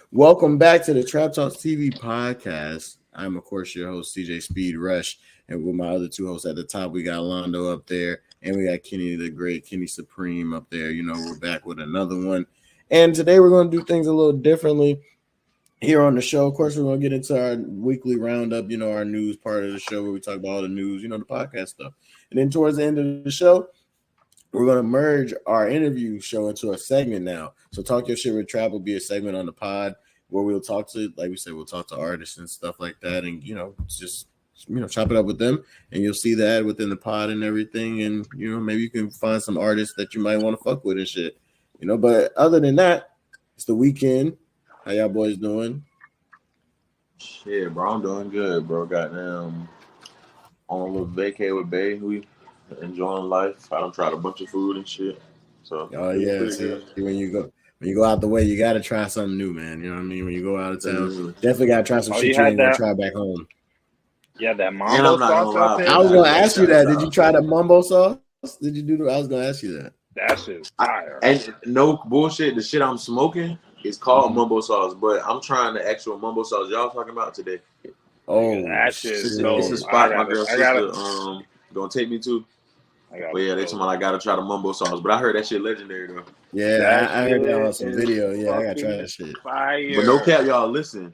Welcome back to the Trap Talk TV podcast. I'm, of course, your host, CJ Speed Rush. And with my other two hosts at the top, we got Londo up there, and we got Kenny the Great, Kenny Supreme up there. You know, we're back with another one. And today we're going to do things a little differently here on the show. Of course, we're going to get into our weekly roundup, our news part of the show where we talk about all the news, the podcast stuff. And then towards the end of the show, we're going to merge our interview show into a segment now. So Talk Your Shit with Trap will be a segment on the pod where we'll talk to, like we said, we'll talk to artists and stuff like that. And, just, chop it up with them. And you'll see that within the pod and everything. And, maybe you can find some artists that you might want to fuck with and shit. But other than that, it's the weekend. How y'all boys doing? Shit, bro, I'm doing good, bro. Goddamn, on a little vacay with Bay. We enjoying life. I done tried a bunch of food and shit. So when you go out the way, you gotta try something new, man. You know what I mean? When you go out of town, definitely gotta try some shit you ain't gonna try back home. Yeah, that mambo sauce out there. I was gonna ask you that. Did you try the mumbo sauce? Did you do that? I was gonna ask you that. That shit's fire. And no bullshit, the shit I'm smoking is called mumbo sauce, but I'm trying the actual mumbo sauce y'all talking about today. Oh, that shit is it's a spot my girl sister gonna take me to. But yeah, they told me I gotta try the mumbo sauce. But I heard that shit legendary though. Yeah, I heard that on some video. Yeah, I gotta try that shit. Fire. But no cap, y'all. Listen,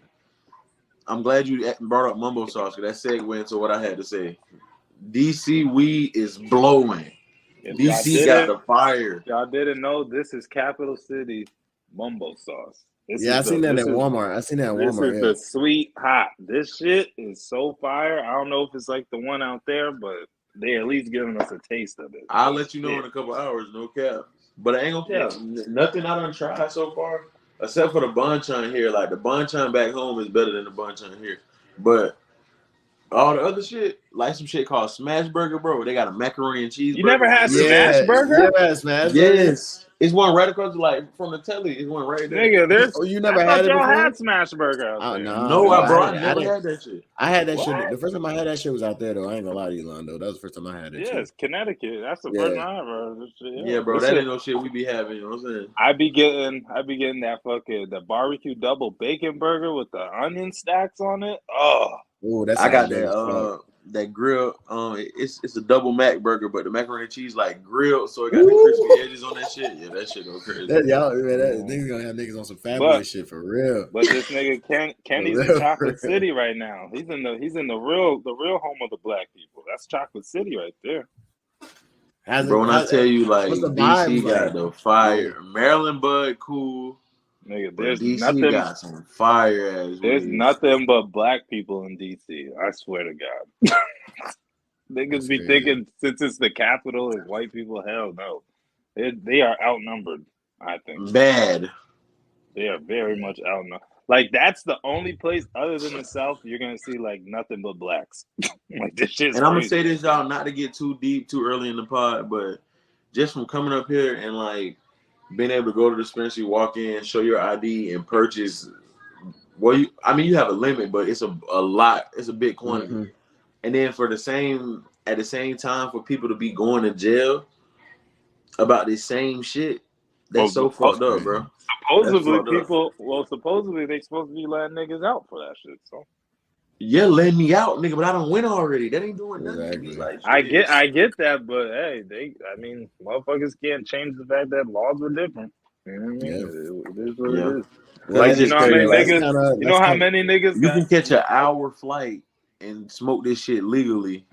I'm glad you brought up mumbo sauce because that segued into what I had to say. DC weed is blowing. DC got the fire. Y'all didn't know this is Capital City mumbo sauce. I seen that at Walmart. This is the sweet hot. This shit is so fire. I don't know if it's like the one out there, but they at least giving us a taste of it. I'll let you know in a couple hours, no cap. But I ain't gonna cap. Nothing I done tried so far, except for the banchan here. Like the banchan back home is better than the banchan here. But all the other shit, like some shit called Smash Burger, bro. They got a macaroni and cheese. You never had Smash Burger? You never had Smash Burger? Yes. It's one right across, from the telly. It's one right there. Nigga, you never had it before? Had Smash Burger out there. No, I never had that shit. I had that shit. The first time I had that shit was out there, though. I ain't gonna lie to you, Londo. That was the first time I had that shit. Yeah, it's Connecticut. That's the first time I ever heard shit. Yeah, bro, that ain't no shit we be having, you know what I'm saying? I be getting that the barbecue double bacon burger with the onion stacks on it. Oh. Ooh, that's I got that grill. It's a double Mac burger, but the macaroni and cheese like grilled, so it got the crispy edges on that shit. Yeah, that shit go crazy. Niggas gonna have niggas on some family shit for real. But this nigga Kenny's in Chocolate City right now. He's in the real home of the black people. That's Chocolate City right there. Bro, when I tell you, like, DC got the fire. Maryland Bud cool. Nigga, there's DC nothing. Got some fire ass. There's nothing but black people in DC. I swear to God. Niggas be thinking since it's the capital and white people, hell no. They are outnumbered, I think. Bad. They are very much outnumbered. Like, that's the only place other than the South you're gonna see like nothing but blacks. Like, this shit's And I'm gonna crazy. say this, y'all, not to get too deep too early in the pod, but just from coming up here and like being able to go to the dispensary, walk in, show your ID, and purchase. Well, you have a limit, but it's a lot. It's a big quantity. Mm-hmm. And then at the same time, for people to be going to jail about this same shit, that's so fucked up, bro. Supposedly they supposed to be letting niggas out for that shit. So yeah, letting me out, nigga, but I don't win already. That ain't doing nothing. Exactly. Like, I get that, but hey, motherfuckers can't change the fact that laws are different. You know what I mean? It is what it is. Like, you know how many niggas? How many niggas? You can catch an hour flight and smoke this shit legally.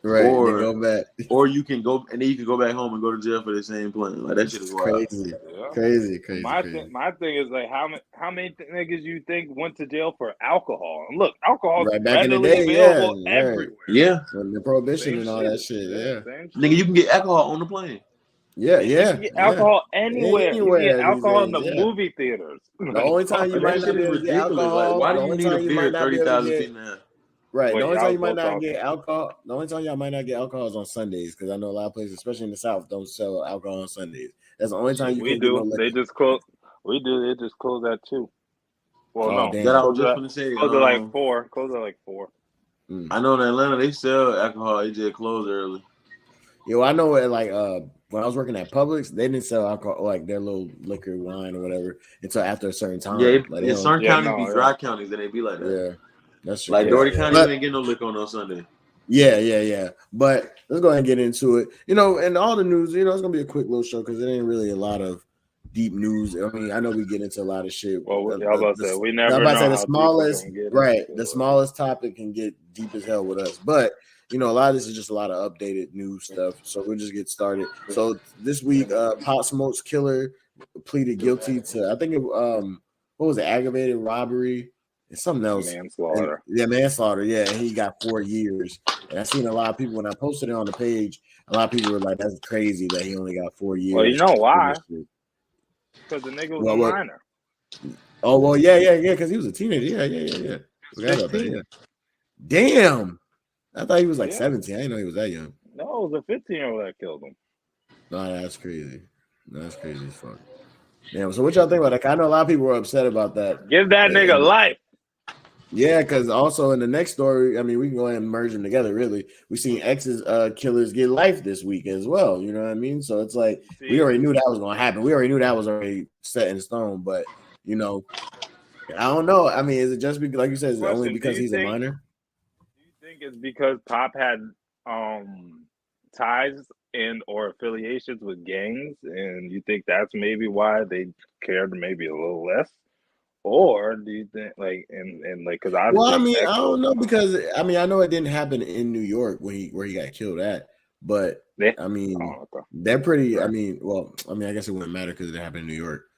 Right, or go back, or you can go and then you can go back home and go to jail for the same plane. Like, that shit is wild. Crazy. My thing is like how many niggas you think went to jail for alcohol? And look, alcohol is back in the day, available everywhere. Yeah, the prohibition and all that shit. Yeah, nigga, you can get alcohol on the plane. Yeah. You can get alcohol anywhere. You can get alcohol in the movie theaters. The only time you might not be able to get alcohol. Why do you need a beer 30,000 feet now? Right. The only time you might not get alcohol. The only time y'all might not get alcohol is on Sundays, because I know a lot of places, especially in the South, don't sell alcohol on Sundays. That's the only time you can do. They just close. We do. They just close at 2. Well, no. That I was just gonna say. Close at like 4. Close at like 4. I know in Atlanta they sell alcohol. They just close early. Yo, I know it like when I was working at Publix, they didn't sell alcohol like their little liquor, wine, or whatever until after a certain time. Yeah, Like, in certain counties be dry counties, and they be like that. Yeah, that's true. Like Doherty County, But, you ain't getting no liquor on Sunday. Yeah. But let's go ahead and get into it. You know, and all the news, you know, it's gonna be a quick little show because it ain't really a lot of deep news. I mean, I know we get into a lot of shit. Well, y'all about to say we never I'm know about to say how the smallest, right? into The smallest topic can get deep as hell with us, but you know, a lot of this is just a lot of updated news stuff. So we'll just get started. So this week, Pop Smoke's killer pleaded guilty to, I think it what was it, aggravated robbery and something else. Manslaughter. Manslaughter. Yeah, and he got 4 years. And I seen a lot of people when I posted it on the page. A lot of people were like, "That's crazy that he only got 4 years." Well, you know why? Because the nigga was a minor. Oh well, yeah. Because he was a teenager. Yeah. Forgot about that. Yeah. Damn. I thought he was like 17. I didn't know he was that young. No, it was a 15-year-old that killed him. No, that's crazy. That's crazy as fuck. Damn. So what y'all think about that? I know a lot of people were upset about that. Give that nigga life. Yeah, because also in the next story, I mean, we can go ahead and merge them together. Really, we seen X's killers get life this week as well. You know what I mean? So it's like we already knew that was going to happen. We already knew that was already set in stone. But you know, I don't know. I mean, is it just because, like you said, is it only because he's a minor? Do you think it's because Pop had ties and or affiliations with gangs, and you think that's maybe why they cared maybe a little less? Or do you think because I don't know, because I mean I know it didn't happen in New York where he got killed at, but I mean they're pretty. I mean I guess it wouldn't matter because it happened in New York,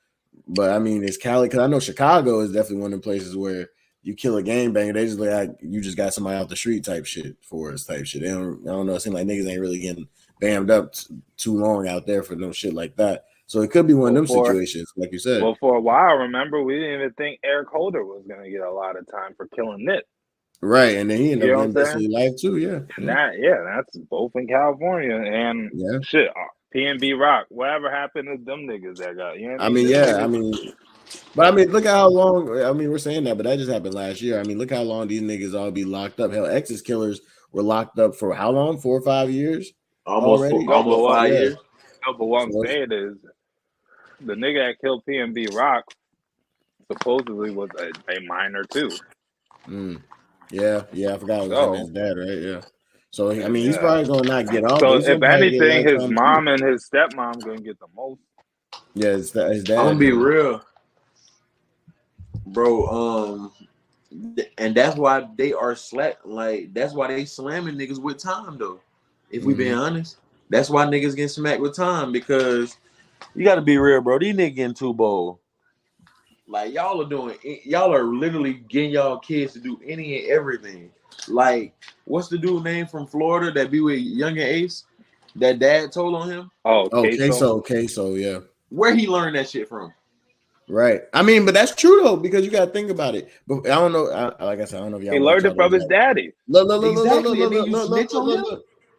but I mean it's Cali, because I know Chicago is definitely one of the places where you kill a gangbanger, they just like you just got somebody out the street type shit for us type shit. I don't know. It seems like niggas ain't really getting bammed up too long out there for no shit like that. So it could be one of them situations, like you said. Well, for a while, remember, we didn't even think Eric Holder was going to get a lot of time for killing Nip. Right, and then he ended up getting basically life too, yeah. And that's both in California. And shit, P&B Rock, whatever happened to them niggas that got, you know what I mean? But I mean, look at how long, I mean, we're saying that, but that just happened last year. I mean, look how long these niggas all be locked up. Hell, X's killers were locked up for how long? 4 or 5 years? Almost 5 years. No, but what I'm saying is, the nigga that killed P&B Rock supposedly was a minor too. Yeah, I forgot it was his dad, right? Yeah. So I mean, he's probably gonna not get off. So if anything, his mom and his stepmom gonna get the most. Yeah, his dad. I'm gonna be real, bro. And that's why they are that's why they slamming niggas with time though. If we being honest, that's why niggas get smacked with time, because you got to be real, bro. These niggas getting too bold. Like y'all are literally getting y'all kids to do any and everything. Like, what's the dude name from Florida that be with Young and Ace? That dad told on him? Queso, yeah. Where he learned that shit from? Right. I mean, but that's true though, because you got to think about it. But I don't know. Like I said, I don't know if y'all. He learned it from his daddy.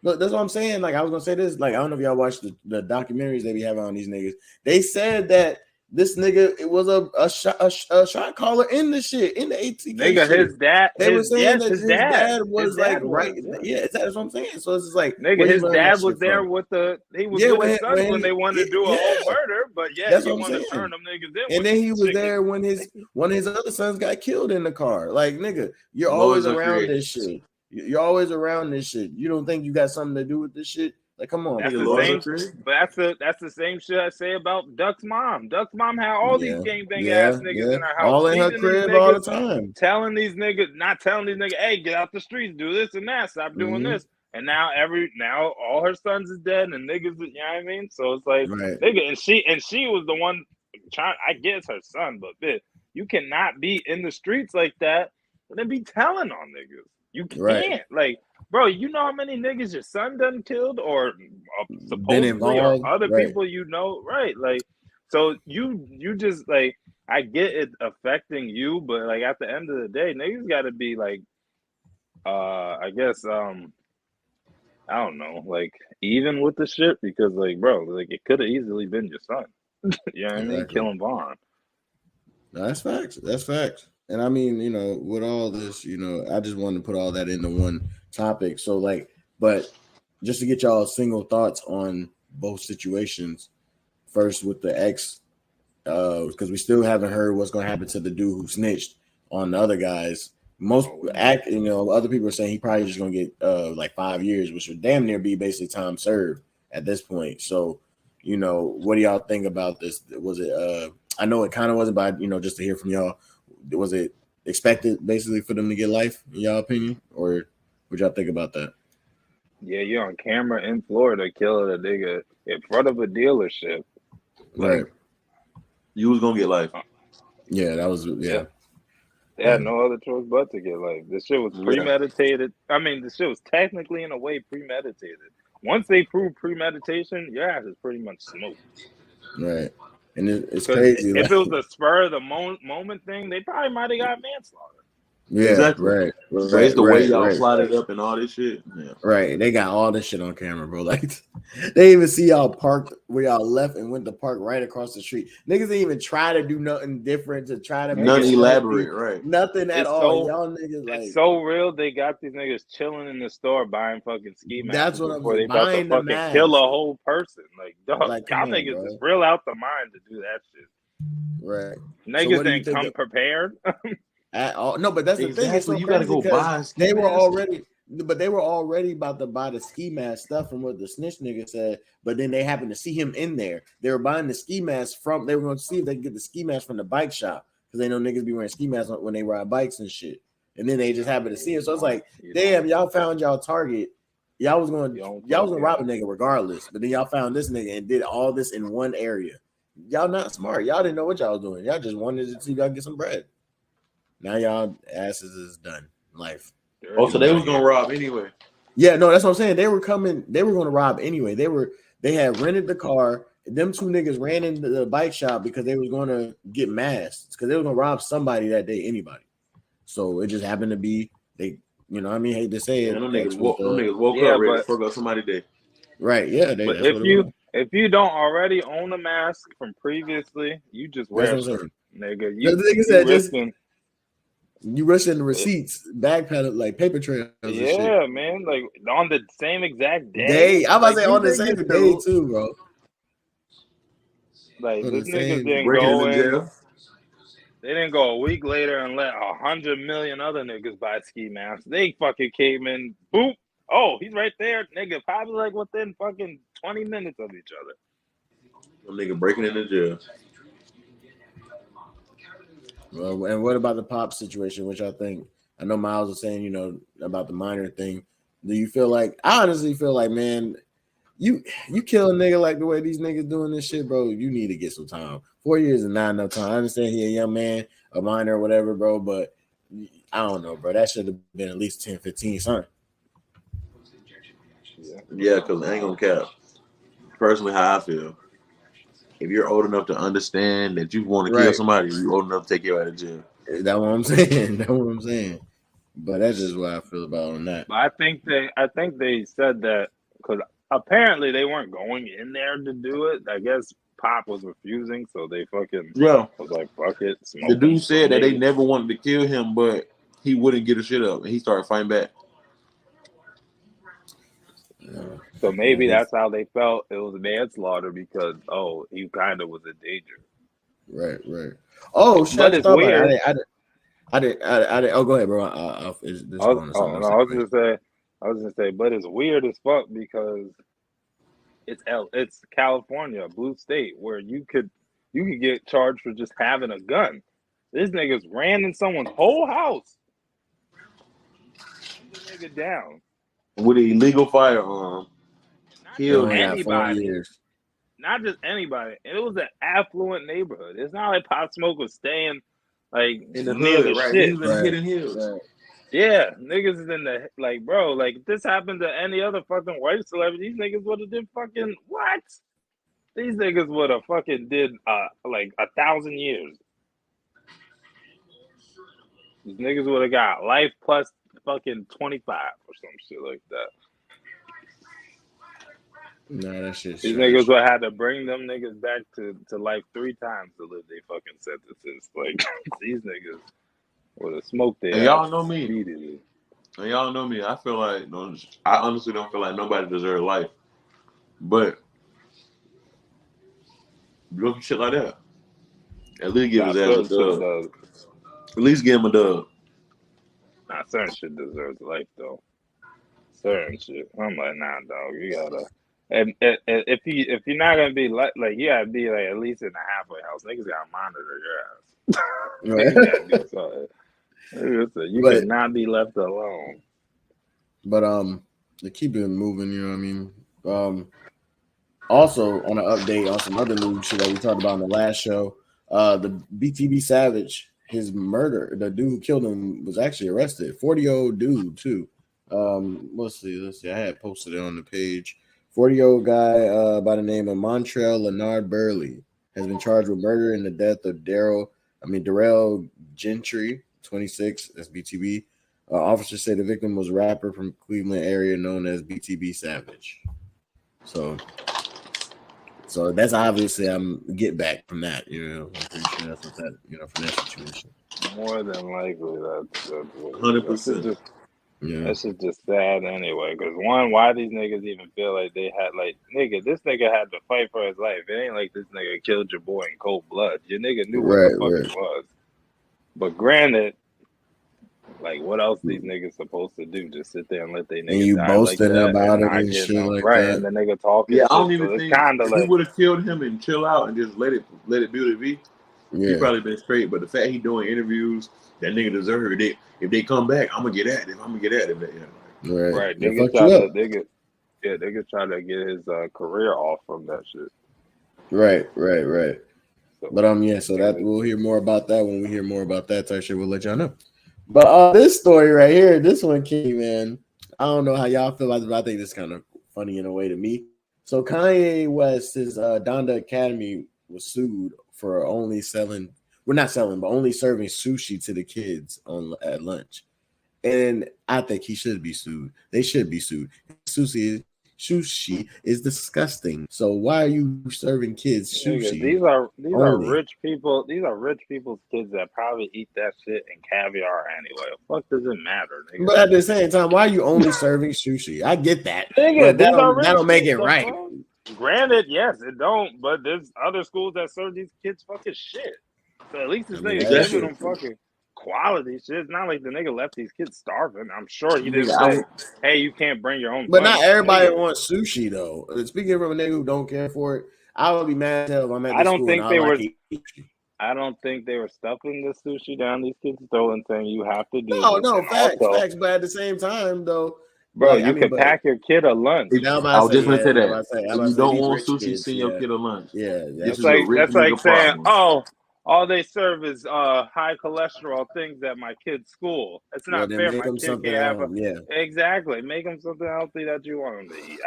Look, that's what I'm saying. Like, I was gonna say this. Like, I don't know if y'all watched the documentaries they be having on these niggas. They said that this nigga, it was a shot caller in the shit, in the ATK. Nigga, shit. his dad. They were saying that his dad was right. Yeah, that's what I'm saying. So it's just like, nigga, his dad was there with he was with his son when they wanted to do a whole murder, but that's he what wanted I'm to turn them niggas in. And then he was there when one of his other sons got killed in the car. Like, nigga, you're always around this shit. You're always around this shit. You don't think you got something to do with this shit? Like, come on. That's the same shit I say about Duck's mom. Duck's mom had all these gangbang ass niggas in her house. All in her crib all the time. Telling these niggas, hey, get out the streets, do this and that, stop doing this. And now all her sons is dead and niggas, you know what I mean? So it's like, nigga, and she was the one trying, I guess her son, but bitch, you cannot be in the streets like that and then be telling on niggas. You can't. Like, bro, you know how many niggas your son done killed or supposedly or other people you know, right? Like, so you just like, I get it affecting you, but like at the end of the day, niggas got to be like, I guess, I don't know, like even with the shit, because like, bro, like it could have easily been your son. You know what I mean? Killing Vaughn. No, that's facts. That's facts. And I mean, you know, with all this, you know, I just wanted to put all that into one topic. So like, but just to get y'all single thoughts on both situations. First with the ex, because we still haven't heard what's going to happen to the dude who snitched on the other guys. Other people are saying he probably just going to get like 5 years, which would damn near be basically time served at this point. So, what do y'all think about this? Was it? I know it kind of wasn't, but just to hear from y'all, was it expected basically for them to get life in y'all opinion, or what y'all think about that? Yeah, you're on camera in Florida killing a nigga in front of a dealership. Right. You was gonna get life. Yeah, that was They had no other choice but to get life. This shit was premeditated. I mean, this shit was technically in a way premeditated. Once they prove premeditation, your ass is pretty much smoked. Right. And it's crazy. If it was a spur of the moment thing, they probably might have got manslaughter. Yeah, exactly. Right. So it's the way y'all plotted up and all this shit. Yeah. Right. They got all this shit on camera, bro. Like they even see y'all parked where y'all left and went to park right across the street. Niggas didn't even try to do nothing different to try to make nothing elaborate, right? Nothing at all. Y'all niggas it's so real. They got these niggas chilling in the store buying fucking ski masks. That's what before I'm they about to fucking kill a whole person. Like, dog, y'all niggas is real out the mind to do that shit. Right. Niggas didn't come prepared. At all. No, but that's the thing. So you gotta go buy. They were already about to buy the ski mask stuff from what the snitch nigga said. But then they happened to see him in there. They were buying the ski mask from. They were going to see if they could get the ski mask from the bike shop because they know niggas be wearing ski masks when they ride bikes and shit. And then they just happened to see him. So it's like, damn, y'all found y'all target. Y'all was going to rob a nigga regardless. But then y'all found this nigga and did all this in one area. Y'all not smart. Y'all didn't know what y'all was doing. Y'all just wanted to see y'all get some bread. Now y'all asses is done. Life. Oh, so they was gonna rob anyway. Yeah, no, that's what I'm saying. They were coming. They were gonna rob anyway. They had rented the car. Them two niggas ran into the bike shop because they was gonna get masks because they were gonna rob somebody that day. Anybody. So it just happened to be they. What I mean, hate to say it. Them niggas woke up ready to fuck up somebody day. Right. Yeah. But if you don't already own a mask from previously, you just wear it, nigga. You rushing the receipts, backpedal like paper trails. Yeah, man. Like on the same exact day. I'm about to say on the same day too, bro. Like this niggas didn't go in jail. They didn't go a week later and let 100 million other niggas buy ski masks. They fucking came in, boop. Oh, he's right there, nigga. Probably like within fucking 20 minutes of each other. Some nigga breaking into jail. Well, and what about the Pop situation, which I think I know Miles was saying, about the minor thing. Do you feel like I honestly feel like, man, you kill a nigga like the way these niggas doing this shit, bro, you need to get some time. 4 years is not enough time. I understand he a young man, a minor or whatever, bro, but I don't know, bro. That should have been at least 10, 15, son. Yeah, because I ain't gonna cap. Personally, how I feel. If you're old enough to understand that you want to kill somebody, you're old enough to take you out of jail. That's what I'm saying. But that's just what I feel about on that. But I think they said that because apparently they weren't going in there to do it. I guess Pop was refusing, so they fucking was like, fuck it. The dude said that they never wanted to kill him, but he wouldn't get a shit up, and he started fighting back. So maybe that's how they felt it was manslaughter because he kind of was a danger. Right. Oh shit! But it's weird. I did. Oh, go ahead, bro. I was gonna say, but it's weird as fuck because it's California, a blue state, where you could get charged for just having a gun. This niggas ran in someone's whole house. This nigga down. With an illegal firearm. Killed anybody. Not just anybody. And it was an affluent neighborhood. It's not like Pop Smoke was staying like in the near hood, the right? shit. He was in Hidden Hills. Right. Yeah, niggas is in the bro. Like if this happened to any other fucking white celebrity, these niggas would have did fucking what? These niggas would have fucking did like 1,000 years. These niggas would have got life plus fucking 25 or some shit like that. No, that shit's these niggas would have to bring them niggas back to life 3 times to live their fucking sentences. Like these niggas would have smoked their y'all know me. Immediately. And y'all know me. I feel like I honestly don't feel like nobody deserves life. But look at shit like that. At least give his ass a dub. At least give him a dub. Nah, certain shit deserves life though. Certain shit. I'm like, nah, dog. You gotta. And if you're not gonna be like you gotta be like at least in the halfway house. Niggas gotta monitor your ass. Niggas gotta do something. You cannot be left alone. But to keep it moving, you know what I mean. Also on an update on some other news shit that we talked about in the last show, the BTB Savage, his murder, the dude who killed him was actually arrested. 40-year-old dude too. Let's see. I had posted it on the page. 40-year-old guy by the name of Montrell Leonard Burley has been charged with murder in the death of Darrell Gentry, 26, that's BTB. Officers say the victim was a rapper from Cleveland area known as BTB Savage. So that's obviously get back from that, you know. I'm pretty sure that's what that, you know, from that situation. More than likely, that's 100%. Yeah, that shit's just sad anyway. Because one, why these niggas even feel like they had this nigga had to fight for his life. It ain't like this nigga killed your boy in cold blood. Your nigga knew what the fuck it was. But granted, like what else these niggas supposed to do? Just sit there and let they niggas and you die boasting like that about it and shit shit like right, that. and the nigga talking. Yeah, I don't shit, even so think if he would have killed him and chill out and just let it be what it be. He probably been straight. But the fact he doing interviews, that nigga deserve it. If they come back, I'm gonna get at him. Right. Niggas try to get his career off from that shit. Right. So, but so that we'll hear more about that when we hear more about that type shit. We'll let y'all know. But this story right here, this one came, man. I don't know how y'all feel about it, but I think this is kind of funny in a way to me. So Kanye West's Donda Academy was sued for only serving sushi to the kids at lunch. And I think he should be sued. They should be sued. Sushi is disgusting. So why are you serving kids sushi? These are rich people. These are rich people's kids that probably eat that shit and caviar anyway. What the fuck does it matter, nigga? But at the same time, why are you only serving sushi? I get that. Nigga, but that'll make it right. Granted, yes, it don't. But there's other schools that serve these kids fucking shit. So at least this nigga giving them fucking quality shit. It's not like the nigga left these kids starving. I'm sure he didn't say, hey, you can't bring your own. But not everybody wants sushi though. Speaking from a nigga who don't care for it, I would be mad as hell if I'm at the school and I don't think they were stuffing the sushi down these kids' throat and saying you have to do No, facts. But at the same time though, bro, you can pack your kid a lunch. I was just gonna say that. If you don't want sushi, send your kid a lunch. Yeah, that's like saying, oh, all they serve is high cholesterol things at my kid's school. It's not fair. My kid can't have exactly. Make them something healthy that you want them to eat.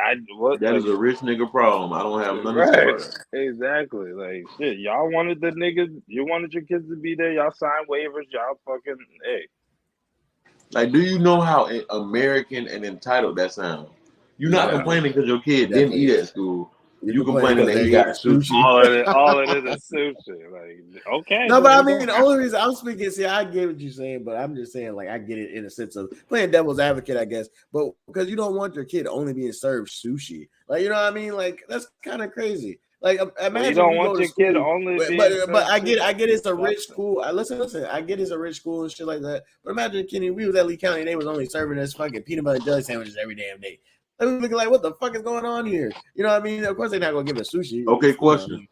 That is a rich nigga problem. I don't have nothing to say about that. Exactly. Like shit. Y'all wanted the niggas. You wanted your kids to be there. Y'all signed waivers. Y'all fucking Like, do you know how American and entitled that sounds? You're not complaining because your kid didn't eat at school. You complaining that he got sushi. All it is sushi. Like, okay. No, but I mean, the only reason I'm speaking, I get what you're saying, but I'm just saying, like, I get it in a sense of playing devil's advocate, I guess. But because you don't want your kid only being served sushi, like, you know what I mean? Like, that's kind of crazy. Like, imagine you don't want your kid only. But I get it's a rich school. Listen. I get it's a rich school and shit like that. But imagine, Kenny, we was at Lee County, and they was only serving us fucking peanut butter jelly sandwiches every damn day. They was looking like, what the fuck is going on here? You know what I mean? Of course, they're not gonna give us sushi. Okay, question.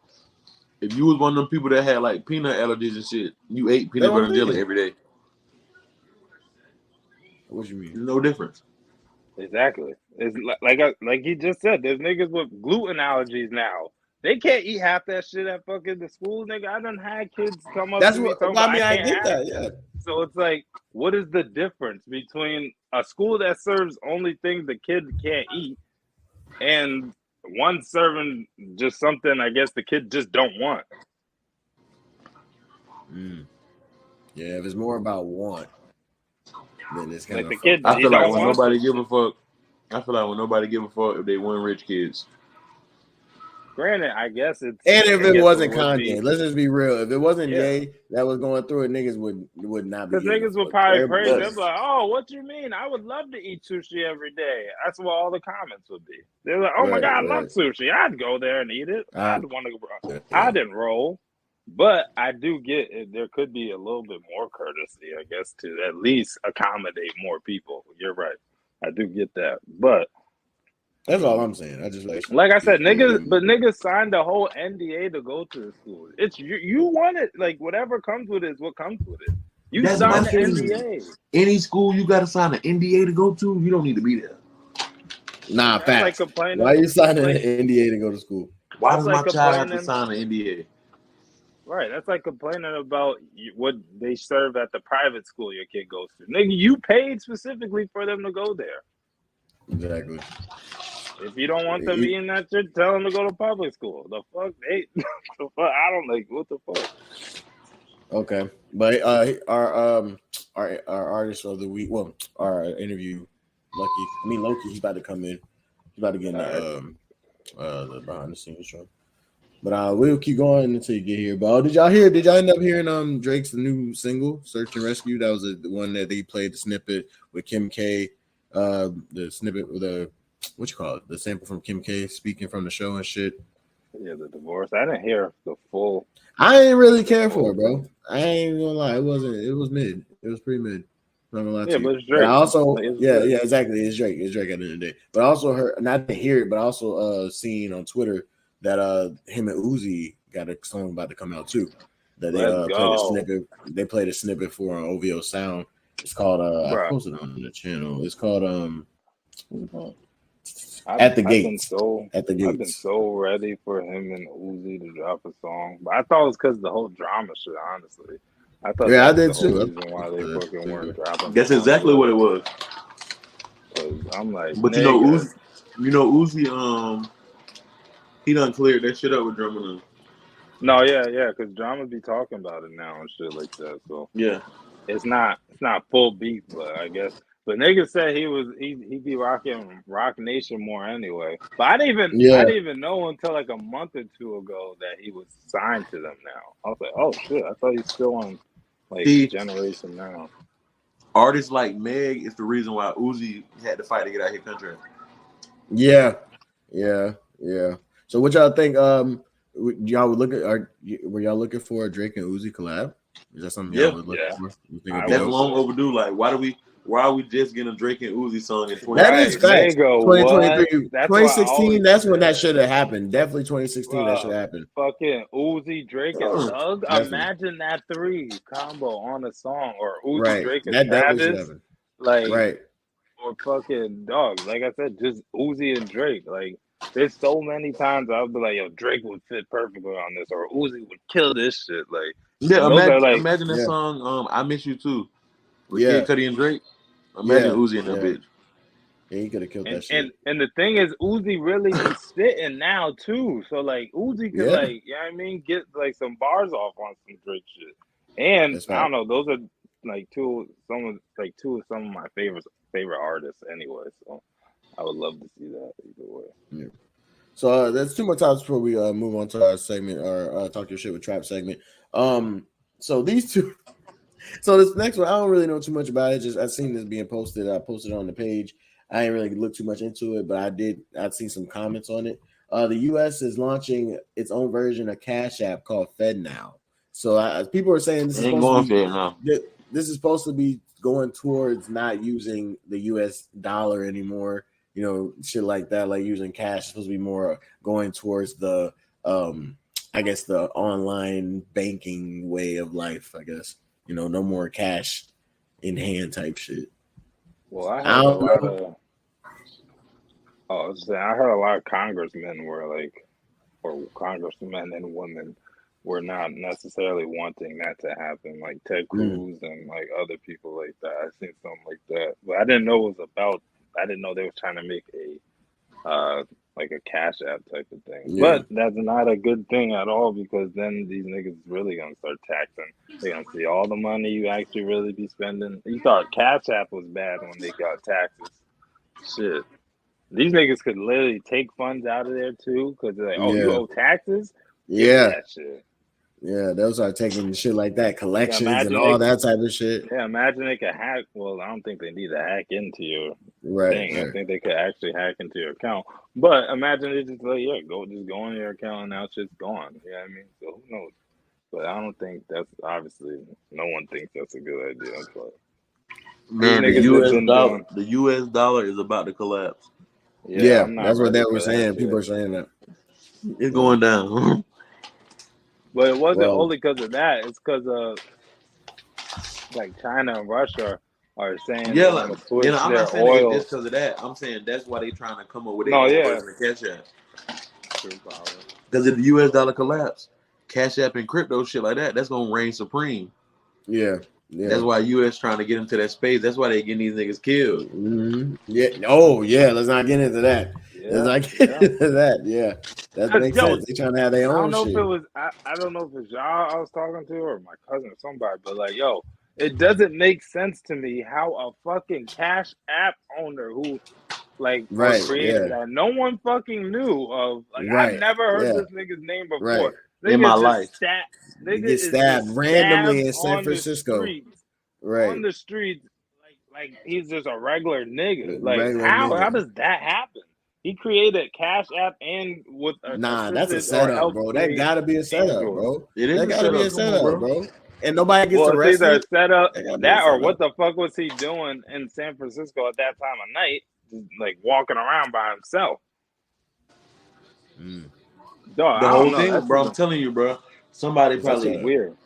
If you was one of them people that had like peanut allergies and shit, you ate peanut butter and jelly every day. What you mean? No difference. Exactly. It's like he just said. There's niggas with gluten allergies now. They can't eat half that shit at fucking the school, nigga. I done had kids come up to me talking about I get that, yeah. So it's like, what is the difference between a school that serves only things the kid can't eat and one serving just something I guess the kid just don't want? Yeah, if it's more about want, then it's kind of. I feel like when nobody give a fuck if they weren't rich kids. Granted, I guess it's. And if it wasn't would Kanye, let's just be real. If it wasn't Ye that was going through it, niggas would not be. Because niggas would probably praise them like, "Oh, what you mean? I would love to eat sushi every day." That's what all the comments would be. They're like, "Oh my god, I love sushi. I'd go there and eat it. I'd want to. I'd enroll." But I do get it. There could be a little bit more courtesy, I guess, to at least accommodate more people. You're right. I do get that, but that's all I'm saying. I just like I said, niggas signed the whole NDA to go to the school. It's you want it. Like whatever comes with it is what comes with it. You signed the NDA. Any school you got to sign an NDA to go to, you don't need to be there. Nah, facts. Like why are you signing an NDA to go to school? Why does my child have to sign an NDA? Right, that's like complaining about what they serve at the private school your kid goes to. Nigga, you paid specifically for them to go there. Exactly. If you don't want them eating that shit, tell them to go to public school. The fuck, I don't like what the fuck. Okay, but our artist of the week, well, our interview, Loki, he's about to come in. He's about to get in the behind the scenes show. But we'll keep going until you get here. But did y'all end up hearing Drake's new single, Search and Rescue? That was the one that they played the snippet with Kim K. The snippet with what you call it? The sample from Kim K speaking from the show and shit. Yeah, the divorce. I didn't hear the full. I didn't really care for it, bro. I ain't gonna lie. It was mid. It was pretty mid. I'm not gonna lie to you. But it's Drake. But I also, exactly. It's Drake. It's Drake at the end of the day. But I also heard, not to hear it, but also seen on Twitter that him and Uzi got a song about to come out too. That they played a snippet. They played a snippet for OVO Sound. It's called I posted it on the channel. It's called At the Gates. At the Gates. I've been so ready for him and Uzi to drop a song, but I thought it was because of the whole drama shit. Honestly, I thought I did too. Reason why they fucking weren't dropping. That's exactly what it was. I'm like, but Uzi, he done cleared that shit up with Drummer. No, yeah, because Drama be talking about it now and shit like that. So yeah, it's not full beef, but I guess. But niggas said he be rocking Rock Nation more anyway. But I didn't even know until like a month or two ago that he was signed to them now. I was like, oh shit, I thought he's still on like Generation Now. Artists like Meg is the reason why Uzi had to fight to get out of his country. Yeah. So what y'all think? Y'all would were y'all looking for a Drake and Uzi collab? Is that something y'all would look for? That's long overdue. Like, why are we just getting a Drake and Uzi song in 2020? That is facts. 2023, 2016. That's when that should have happened. Definitely 2016. That should have happened. Fucking Uzi, Drake, and Thug. Definitely. Imagine that three combo on a song, or Uzi, Drake, and Travis. Like, or fucking dog. Like I said, just Uzi and Drake. Like, there's so many times I'll be like, yo, Drake would fit perfectly on this, or Uzi would kill this shit. Like, imagine that song. I Miss You Too. With Kid Cudi and Drake. Imagine Uzi in that bitch. Yeah, he could have killed that shit. And the thing is, Uzi really be spitting now too. So like Uzi could like, you know what I mean, get like some bars off on some Drake shit. And I don't know, those are like two of some of my favorite artists anyway. So I would love to see that either way. Yeah. So there's two more topics before we move on to our segment, or talk your shit with Trap segment. So these two. So this next one, I don't really know too much about it. Just I've seen this being posted. I posted it on the page. I didn't really look too much into it, but I'd seen some comments on it. The U.S. is launching its own version of Cash App called FEDNOW. So people are saying this is supposed to be going towards not using the U.S. dollar anymore. You know, shit like that, like using cash is supposed to be more going towards the, I guess, the online banking way of life, I guess. You know, no more cash in hand type shit. Well, I heard a lot of congressmen were like, or congressmen and women were not necessarily wanting that to happen, like Ted Cruz and like other people like that. I seen something like that, but I didn't know it was about. I didn't know they were trying to make a like a Cash App type of thing. Yeah. But that's not a good thing at all, because then these niggas really gonna start taxing. They're gonna see all the money you actually really be spending. You thought Cash App was bad when they got taxes. Shit. These niggas could literally take funds out of there too, because they're like, oh, you owe taxes? Give me that shit. Yeah, those are taking shit like that, collections and imagine all that type of shit. Yeah, imagine they could hack. Well, I don't think they need to hack into your Right. thing. I think they could actually hack into your account. But imagine they just like, yeah, go on your account and now shit's gone. You know what I mean? So who knows? But I don't think that's obviously no one thinks that's a good idea. But man, the US dollar is about to collapse. Yeah, that's what they were saying. People are saying that it's going down. But it wasn't only because of that. It's because of like China and Russia are saying I'm their not saying oil. just because of that. I'm saying that's why they're trying to come up with Cash App. Because if the US dollar collapse, Cash App and crypto shit like that, that's gonna reign supreme. Yeah. That's why US trying to get into that space. That's why they getting these niggas killed. Mm-hmm. Yeah. Oh yeah. Let's not get into that. Let's not get into that. Yeah. That makes sense. They trying to have their own shit. I don't know if it's y'all I was talking to or my cousin or somebody, but like, yo, it doesn't make sense to me how a fucking Cash App owner who created that no one fucking knew of. Like, I've never heard this nigga's name before. In my life. Nigga get stabbed randomly in San Francisco. On the streets, like he's just a regular nigga. Like how does that happen? He created Cash App and with a that's a setup, bro. That gotta be a setup, bro. That gotta be a setup, bro. And nobody gets arrested. It's either set up that or what the fuck was he doing in San Francisco at that time of night? Just like walking around by himself. Dog, the whole thing, bro. I'm telling you, bro. Somebody probably weird.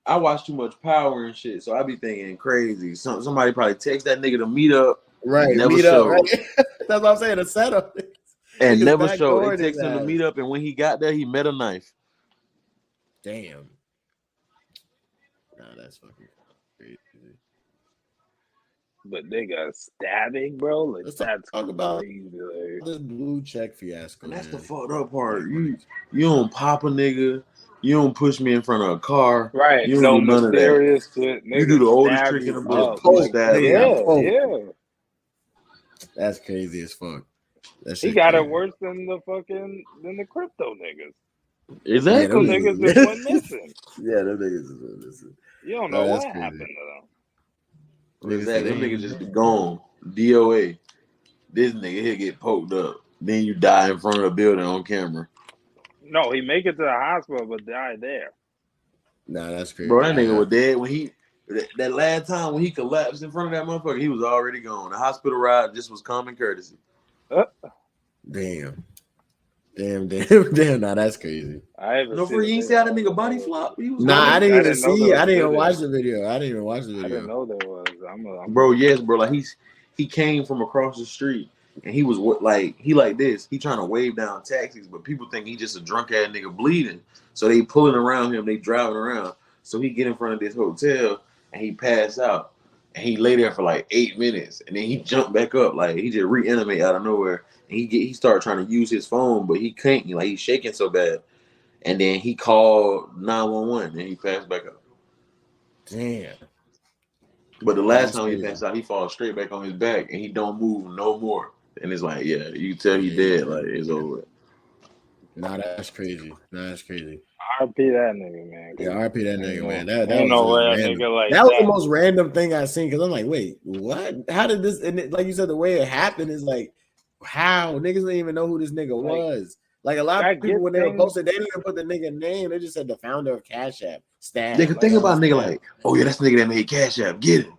I watch too much Power and shit, so I be thinking crazy. Somebody probably text that nigga to meet up. Right, never meet showed. Up. Right? That's what I'm saying. A setup. And never showed. They text him to meet up, and when he got there, he met a knife. Damn. Nah, that's fucking crazy. But they got stabbing, bro. Like, let's that's talk about crazy. Like, the blue check fiasco. And that's the fucked up part. You don't pop a nigga. You don't push me in front of a car. Right. You don't do none of that. Shit. You do the oldest trick in the book. Yeah. That's crazy as fuck. He got it worse than the crypto niggas. Exactly. Yeah, niggas just went missing. Yeah, them niggas just went missing. You don't know what happened to them. Exactly. Them niggas just be gone. DOA. This nigga here get poked up. Then you die in front of a building on camera. No, he make it to the hospital but died there. Nah, that's crazy. Bro, that nigga was dead when he that last time when he collapsed in front of that motherfucker, he was already gone. The hospital ride just was common courtesy. Damn. Nah, that's crazy. You ain't see how that nigga body flop? I didn't even see it. I didn't even watch the video. I didn't know there was. Bro, yes, bro. Like he came from across the street and he was he like this. He trying to wave down taxis, but people think he just a drunk ass nigga bleeding. So they pulling around him, they driving around. So he get in front of this hotel and he passed out. And he lay there for like 8 minutes. And then he jumped back up. Like he just reanimate out of nowhere. And he started trying to use his phone, but he can't. Like he's shaking so bad. And then he called 911 and he passed back up. Damn. But the last time he passed out, he falls straight back on his back and he don't move no more. And it's like, yeah, you tell he dead. Like it's over. Nah, that's crazy. RP that nigga, man. Yeah, RP that nigga, man. That was the most random thing I seen because I'm like, wait, what? How did this? And like you said, the way it happened is like, how niggas didn't even know who this nigga was. Like a lot of people when they were posted, they didn't even put the nigga name. They just said the founder of Cash App. They could think about a nigga like, oh yeah, that's the nigga that made Cash App. Get him.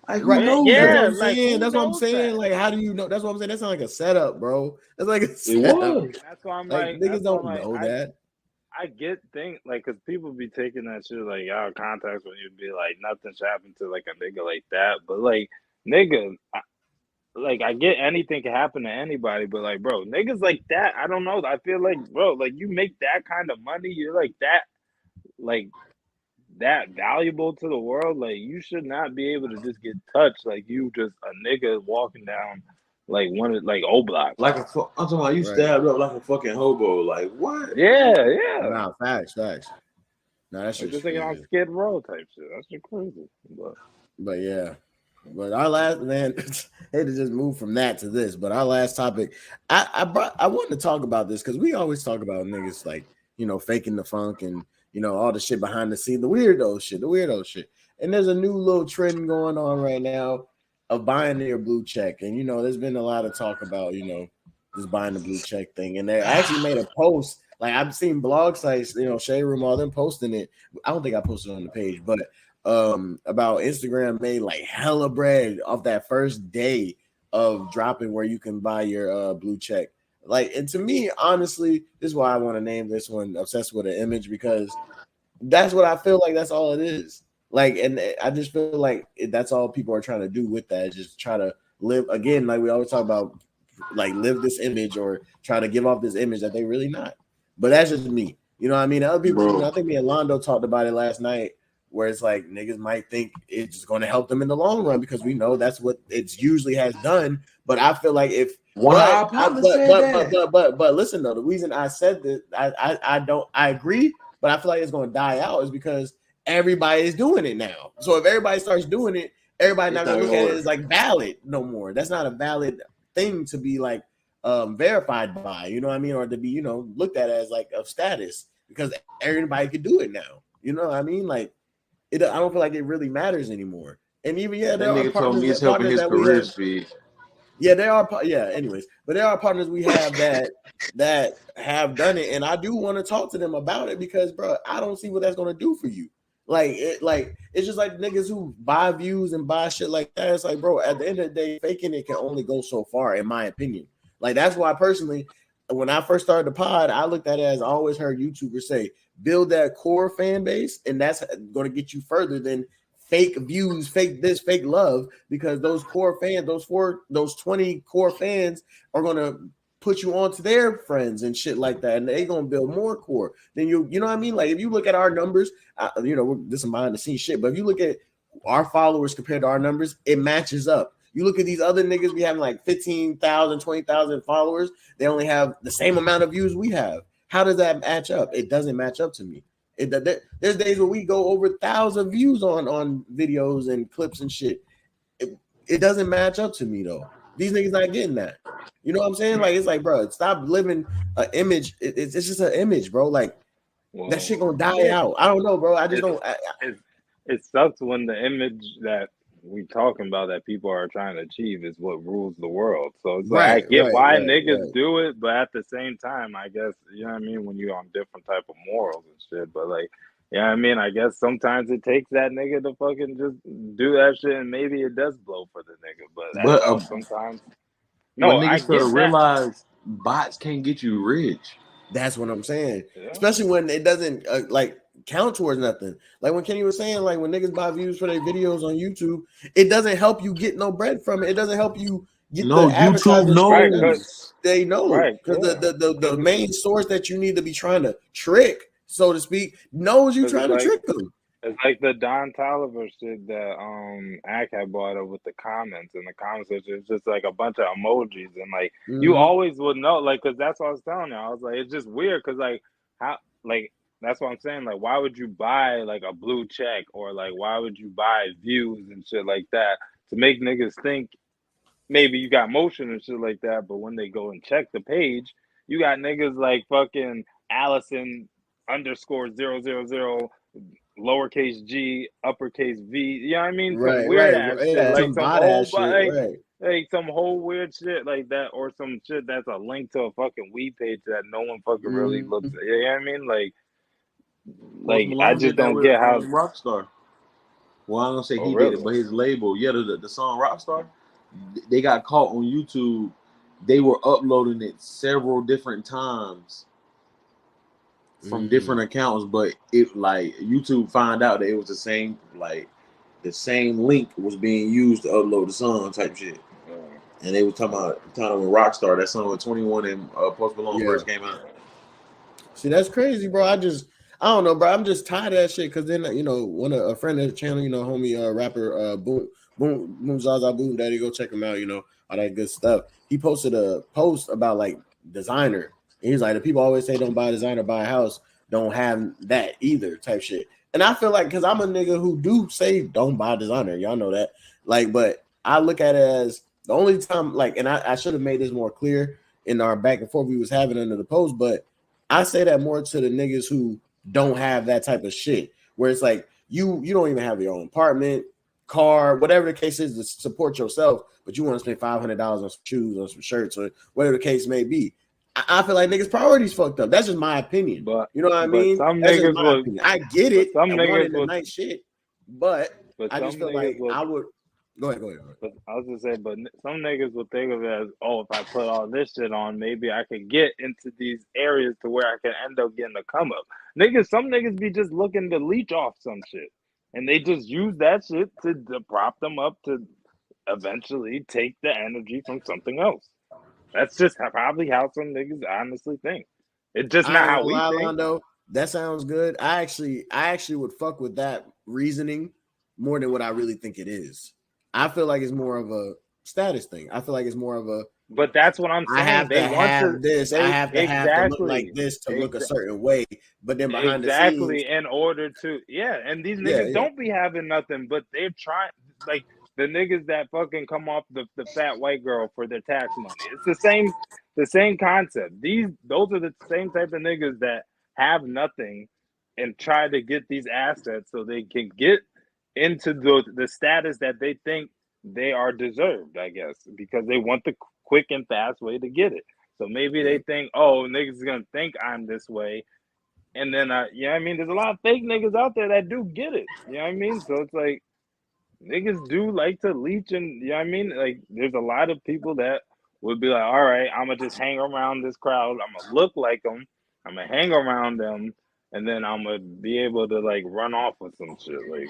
Like, who knows that? That's what I'm saying. Like, how do you know? That's what I'm saying. That sounds like a setup, bro. That's like a setup. That's why I'm like niggas don't know that. I get things like because people be taking that shit like out of context when you be like nothing should happen to like a nigga like that, but like nigga, I get anything can happen to anybody, but like bro, niggas like that, I don't know. I feel like bro, like you make that kind of money, you're like that valuable to the world, like you should not be able to just get touched like you just a nigga walking down like one of like O-Block. Like I'm talking about you stabbed up like a fucking hobo. Like what? Yeah. Nah, facts. Nah, that's just like on Skid Row type shit. That's just crazy. But yeah. But our last man, hate to just move from that to this. But our last topic, I wanted to talk about this because we always talk about niggas like faking the funk and all the shit behind the scene, the weirdo shit. And there's a new little trend going on right now of buying your blue check, and there's been a lot of talk about just buying the blue check thing. And they actually made a post. Like I've seen blog sites, Shade Room, all them posting it. I don't think I posted it on the page, but about Instagram made like hella bread off that first day of dropping where you can buy your blue check. Like, and to me, honestly, this is why I want to name this one Obsessed with an Image, because that's what I feel like that's all it is. Like, and I just feel like that's all people are trying to do with that, just try to live again, like we always talk about, like live this image or try to give off this image that they really not. But that's just me. You know what I mean? Other people, I think me and Londo talked about it last night, where it's like niggas might think it's going to help them in the long run because we know that's what it usually has done. But I feel like if but listen though, the reason I said this, I agree, but I feel like it's going to die out is because everybody is doing it now. So if everybody starts doing it, everybody not going to look at it as like valid no more. That's not a valid thing to be like verified by, you know what I mean, or to be looked at as like of status, because everybody could do it now. You know what I mean? Like I don't feel like it really matters anymore. And even there are partners me it's helping his career speed. Yeah, there are. Yeah, anyways, but there are partners we have that have done it, and I do want to talk to them about it because, bro, I don't see what that's gonna do for you. It's just like niggas who buy views and buy shit like that. It's like, bro, at the end of the day, faking it can only go so far, in my opinion. Like that's why personally, when I first started the pod, I looked at it as I always heard YouTubers say, build that core fan base, and that's going to get you further than fake views, fake this, fake love, because those core fans, those 20 core fans are going to put you on to their friends and shit like that, and they're going to build more core. Then you know what I mean? Like if you look at our numbers, this is behind the scenes shit, but if you look at our followers compared to our numbers, it matches up. You look at these other niggas, we have like 15,000, 20,000 followers. They only have the same amount of views we have. How does that match up? It doesn't match up to me. There's days where we go over 1,000 views on videos and clips and shit. It doesn't match up to me though. These niggas not getting that. You know what I'm saying? Like it's like, bro, stop living an image. It's just an image, bro. Like that shit gonna die out. I don't know, bro. I just don't. It sucks when the image that we talking about that people are trying to achieve is what rules the world. So it's like I get why niggas do it, but at the same time, I guess you know what I mean, when you're on different type of morals and shit. But like, yeah, I mean, I guess sometimes it takes that nigga to fucking just do that shit, and maybe it does blow for the nigga. But sometimes, no, I get to realize bots can't get you rich. That's what I'm saying, especially when it doesn't like count towards nothing. Like when Kenny was saying, like when niggas buy views for their videos on YouTube, it doesn't help you get no bread from it. It doesn't help you get the YouTube knows. They know because the main source that you need to be trying to trick, so to speak, knows you trying to trick them. It's like the Don Toliver shit that Ak had brought up with the comments, and the comments it's just like a bunch of emojis, and like you always would know, like, because that's what I was telling you. I was like, it's just weird because like how like that's what I'm saying. Like, why would you buy like a blue check, or like why would you buy views and shit like that to make niggas think maybe you got motion and shit like that? But when they go and check the page, you got niggas like fucking Allison _000 lowercase g uppercase v. You know what I mean? Some weird ass shit, like some whole shit, like some whole weird shit like that, or some shit that's a link to a fucking weed page that no one fucking really looks at. You know what I mean? Like I just don't get how Rockstar. Well, I'm gonna say he did it, but his label, the song Rockstar, they got caught on YouTube. They were uploading it several different times from different accounts, but it like YouTube found out that it was the same link was being used to upload the song type shit. And they was talking about when Rockstar, that song with 21 and Post Malone first came out. See, that's crazy, bro. I don't know, bro. I'm just tired of that shit because then a friend of the channel, homie rapper Boom Zaza Boom Daddy, go check him out, all that good stuff. He posted a post about like designer. He's like, the people always say don't buy a designer, buy a house, don't have that either type shit. And I feel like, because I'm a nigga who do say don't buy designer, y'all know that. Like, but I look at it as the only time, like, and I should have made this more clear in our back and forth we was having under the post, but I say that more to the niggas who don't have that type of shit, where it's like you don't even have your own apartment, car, whatever the case is to support yourself, but you want to spend $500 on some shoes or some shirts or whatever the case may be. I feel like niggas' priorities fucked up. That's just my opinion. But you know what I mean? some That's just niggas my would. opinion. I get it. Some I niggas wanted the would. nice shit, but I some just feel niggas like would. I would. Go ahead. But I was gonna say, but some niggas would think of it as, oh, if I put all this shit on, maybe I could get into these areas to where I can end up getting a come up. Some niggas be just looking to leech off some shit, and they just use that shit to prop them up to eventually take the energy from something else. That's just probably how some niggas honestly think. It's just not how we think. Londo, that sounds good. I actually would fuck with that reasoning more than what I really think it is. I feel like it's more of a status thing. I feel like it's more of a. But that's what I'm saying. I have to have this. I have to look like this to look a certain way. But then behind the scenes, in order to and these niggas don't be having nothing, but they're trying, like the niggas that fucking come off the fat white girl for their tax money. It's the same concept. Those are the same type of niggas that have nothing and try to get these assets so they can get into the status that they think they are deserved, I guess, because they want the quick and fast way to get it. So maybe they think, oh, niggas is gonna think I'm this way, and then you know what I mean? There's a lot of fake niggas out there that do get it. You know what I mean? So it's like niggas do like to leech, and you know what I mean? Like there's a lot of people that would be like, all right, I'm gonna just hang around this crowd. I'm gonna look like them. I'm gonna hang around them, and then I'm gonna be able to like run off with some shit. Like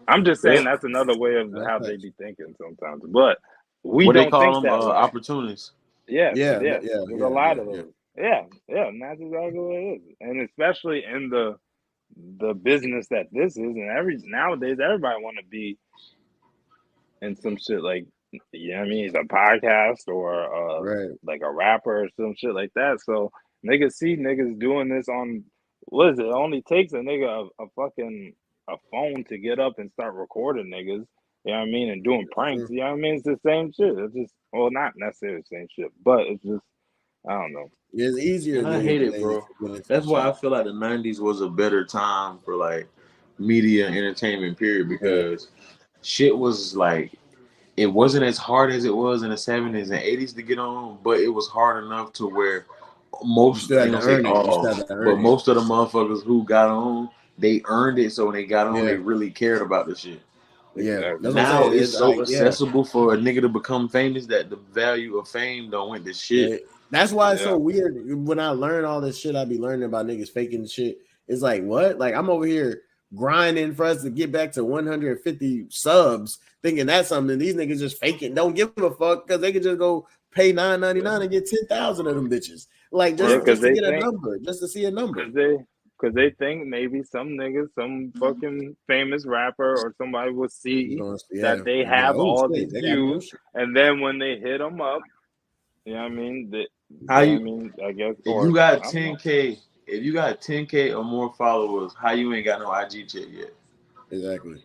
I'm just saying that's another way of how they be thinking sometimes. But we what don't they call think them that way. opportunists. There's a lot of those. Yeah, and that's exactly what it is. And especially in the business that this is, and nowadays everybody want to be in some shit like, you know what I mean? It's a podcast or like a rapper or some shit like that. So niggas see niggas doing this on, what is it? It only takes a nigga a fucking a phone to get up and start recording niggas. You know what I mean? And doing pranks. You know what I mean? It's the same shit. It's just, well, not necessarily the same shit, but it's just, I don't know. It's easier. And I hate it, bro. That's why I feel like the 90s was a better time for like media entertainment, period, because shit was like, it wasn't as hard as it was in the 70s and 80s to get on, but it was hard enough to where most of the motherfuckers who got on, they earned it. So when they got on, they really cared about the shit. Yeah. Now it's so accessible for a nigga to become famous that the value of fame don't went to shit. That's why it's so weird. When I learn all this shit, I be learning about niggas faking shit. It's like, what? Like, I'm over here grinding for us to get back to 150 subs, thinking that's something. These niggas just faking, don't give a fuck, because they can just go pay $9.99 and get 10,000 of them bitches. Like, just to get a number, just to see a number. Because they think maybe some niggas, some fucking famous rapper or somebody will see that they have all these views, and then when they hit them up, you know what I mean? I guess if you got 10K, if you got 10K or more followers, how you ain't got no IG check yet? Exactly.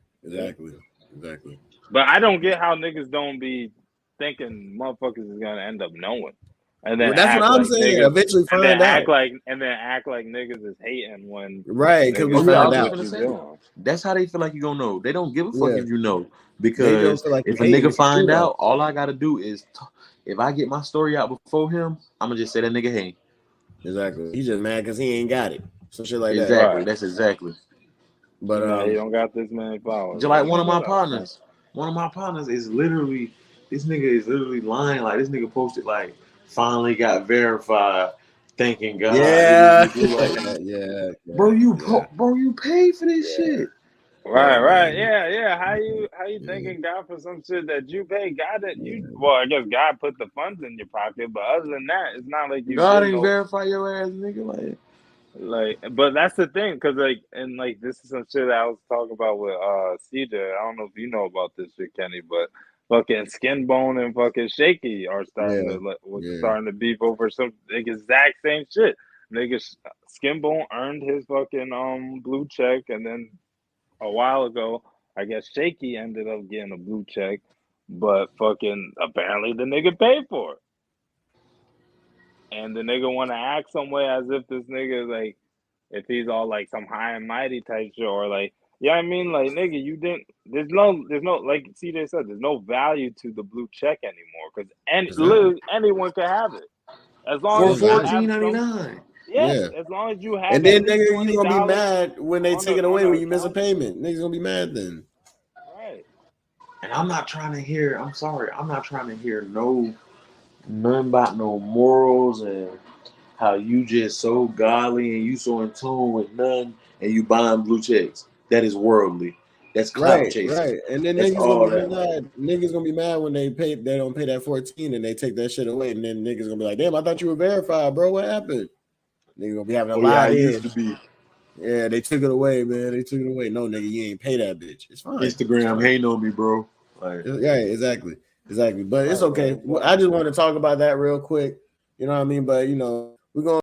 But I don't get how niggas don't be thinking motherfuckers is gonna end up knowing. And then that's what I'm saying. Niggas, eventually find out. Act like niggas is hating when because we found out. That's how they feel like you gonna know. They don't give a fuck if you know, because like if a nigga find out, all I gotta do is if I get my story out before him, I'm gonna just say that nigga hate. Exactly. He's just mad because he ain't got it. Some shit like that. Exactly. That's exactly. But he don't got this many followers. Just like one of my partners. One of my partners is literally, this nigga is literally lying. Like, this nigga posted like, finally got verified. Thanking God. Bro, you paid for this shit. Right. Yeah. How you thanking God for some shit that you paid? God well, I guess God put the funds in your pocket, but other than that, it's not like you. God ain't verify your ass, nigga. Like, but that's the thing, because this is some shit I was talking about with CJ. I don't know if you know about this shit, Kenny, but fucking Skinbone and fucking Shaky are starting to beef over some exact same shit. Nigga, Skinbone earned his fucking blue check, and then a while ago, I guess Shaky ended up getting a blue check, but fucking apparently the nigga paid for it. And the nigga want to act some way as if this nigga, like, if he's all like some high and mighty type shit, or like, yeah, I mean, like, nigga, you didn't, there's no, like CJ said, there's no value to the blue check anymore, because literally anyone can have it. As long as you have $14.99. Yes, as long as you have And then at least nigga, you gonna be mad when they take it away when you miss a account. payment. Niggas gonna be mad then. Right. And I'm not trying to hear, I'm sorry, I'm not trying to hear nothing about no morals and how you just so godly and you so in tune with none and you buying blue checks. That is worldly. That's clout chasing. Right. And then That's niggas gonna be mad. Niggas gonna be mad when they don't pay that 14 and they take that shit away. And then niggas gonna be like, damn, I thought you were verified, bro. What happened? Niggas gonna be having a lot of used to be. Yeah, they took it away, man. They took it away. No, nigga, you ain't pay that bitch. It's fine. Instagram hating on me, bro. Like, yeah, exactly. But it's okay. I just want to talk about that real quick. You know what I mean? But you know, we're gonna